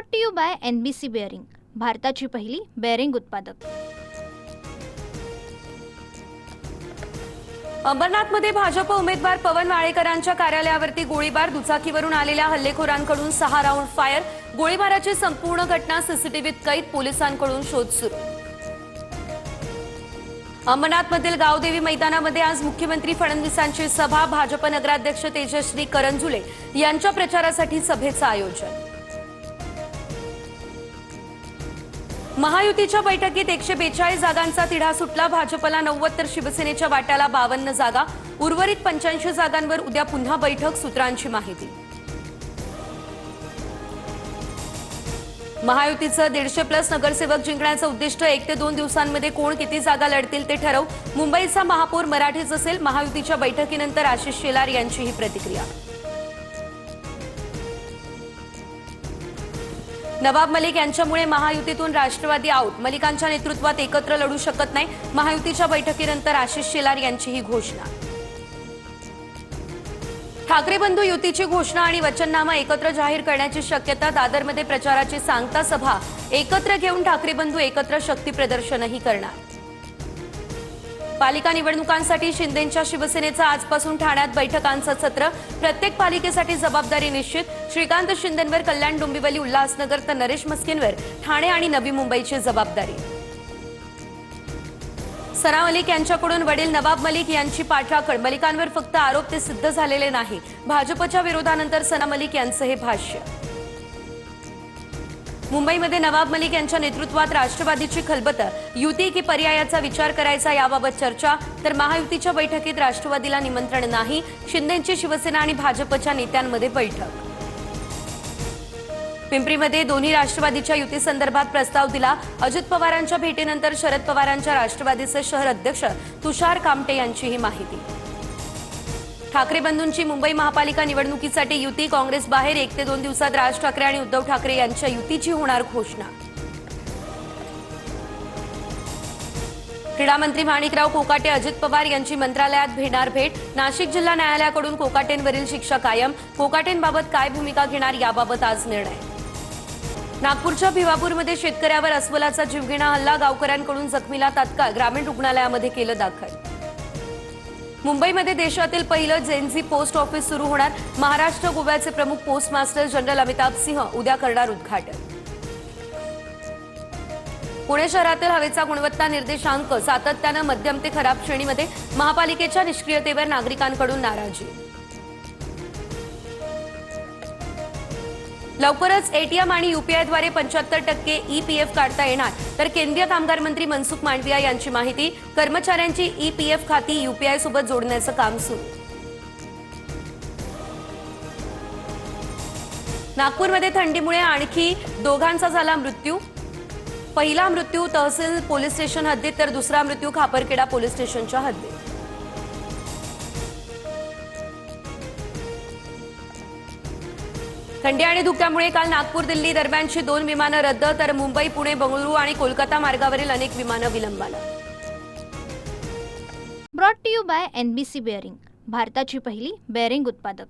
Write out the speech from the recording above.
Brought to you by NBC bearing, भारताची पहिली bearing उत्पादक। अंबरनाथमध्ये भाजप उमेदवार पवन वाळेकरांच्या कार्यालयावरती गोळीबार, दुचाकीवरून आलेल्या हल्लेखोरांकडून 6 राऊंड फायर। गोळीबाराची संपूर्ण घटना सीसीटीव्हीत कैद, पोलिसांकडून शोध सुरू। अंबरनाथमधील गावदेवी मैदानामध्ये आज मुख्यमंत्री फडणवीसांची सभा, भाजप नगराध्यक्ष तेजश्री करंजुले यांच्या प्रचारासाठी सभेचं आयोजन। महायुतीच्या बैठकीत 142 जागांचा तिढा सुटला, भाजपला 90 तर शिवसेनेच्या वाट्याला 52 जागा, उर्वरित 85 जागांवर उद्या पुन्हा बैठक, सूत्रांची माहिती। महायुतीचं 150+ नगरसेवक जिंकण्याचं उद्दिष्ट, 1 ते 2 दिवसांमध्ये कोण किती जागा लढतील ते ठरव, मुंबईचा महापौर मराठीच असेल, महायुतीच्या बैठकीनंतर आशिष शेलार यांची ही प्रतिक्रिया। नवाब मलिक यांच्यामुळे महायुतीतून राष्ट्रवादी आउट, मलिकांच्या नेतृत्वात एकत्र लढू शकत नाही, महायुतीच्या बैठकीनंतर आशिष शेलार यांची ही घोषणा। ठाकरे बंधू युतीची घोषणा आणि वचननामा एकत्र जाहीर करण्याची शक्यता, दादरमध्ये प्रचाराची सांगता सभा, एकत्र घेऊन ठाकरे बंधू एकत्र शक्ती प्रदर्शनही करणार। पालिका निवडणुकांसाठी शिंदेंच्या शिवसेनेचं आजपासून ठाण्यात बैठकांचं सत्र, प्रत्येक पालिकेसाठी जबाबदारी निश्चित, श्रीकांत शिंदेंवर कल्याण, डोंबिवली, उल्हासनगर तर नरेश मस्किनवर ठाणे आणि नवी मुंबईची जबाबदारी। सना मलिक यांच्याकडून वडील नवाब मलिक यांची पाठराखण, मलिकांवर फक्त आरोप, ते सिद्ध झालेले नाही, भाजपच्या विरोधानंतर सना मलिक यांचं हे भाष्य। मुंबईमध्ये नवाब मलिक यांच्या नेतृत्वात राष्ट्रवादीची खलबतं, युती की पर्यायाचा विचार करायचा याबाबत चर्चा, तर महायुतीच्या बैठकीत राष्ट्रवादीला निमंत्रण नाही, शिंदेंची शिवसेना आणि भाजपच्या नेत्यांमध्ये बैठक। पिंपरीमध्ये दोन्ही राष्ट्रवादीच्या युतीसंदर्भात प्रस्ताव दिला, अजित पवारांच्या भेटीनंतर शरद पवारांच्या राष्ट्रवादीचे शहर अध्यक्ष तुषार कामटे यांची ही माहिती। ठाकरे बंधूंची मुंबई महापालिका निवडणुकीसाठी युती, काँग्रेस बाहेर, 1 ते 2 दिवसात राज ठाकरे आणि उद्धव ठाकरे यांच्या युतीची होणार घोषणा। क्रीडा मंत्री माणिकराव कोकाटे अजित पवार यांची मंत्रालयात घेणार भेट, नाशिक जिल्हा न्यायालयाकडून कोकाटेंवरील शिक्षा कायम, कोकाटेंबाबत काय भूमिका घेणार याबाबत आज निर्णय। नागपूरच्या भिवापूरमध्ये शेतकऱ्यावर अस्वलाचा जीवघेणा हल्ला, गावकऱ्यांकडून जखमीला तात्काळ ग्रामीण रुग्णालयामध्ये केलं दाखल। मुंबईमध्ये देशातील पहिलं जेनझी पोस्ट ऑफिस सुरू होणार, महाराष्ट्र गोव्याचे प्रमुख पोस्ट मास्टर जनरल अमिताभ सिंह उद्या करणार उद्घाटन। पुणे शहरातील हवेचा गुणवत्ता निर्देशांक सातत्यानं मध्यम ते खराब श्रेणीमध्ये, महापालिकेच्या निष्क्रियतेवर नागरिकांकडून नाराजी। लवकरच ATM आणि UPIद्वारे 75% EPF काढता येणार, तर केंद्रीय कामगार मंत्री मनसुख मांडविया यांची माहिती, कर्मचाऱ्यांची EPF खाती UPI सोबत जोडण्याचं काम सुरू। नागपूरमध्ये थंडीमुळे आणखी दोघांचा झाला मृत्यू, पहिला मृत्यू तहसील पोलीस स्टेशन हद्दीत, तर दुसरा मृत्यू खापरखेडा पोलीस स्टेशनच्या हद्दीत। थंडी आणि धुक्यामुळे काल नागपूर दिल्ली दरम्यानची 2 विमानं रद्द, तर मुंबई, पुणे, बंगळुरू आणि कोलकाता मार्गावरील अनेक विमानं विलंबानं। Brought to you by NBC bearing, भारताची पहिली बेअरिंग उत्पादक।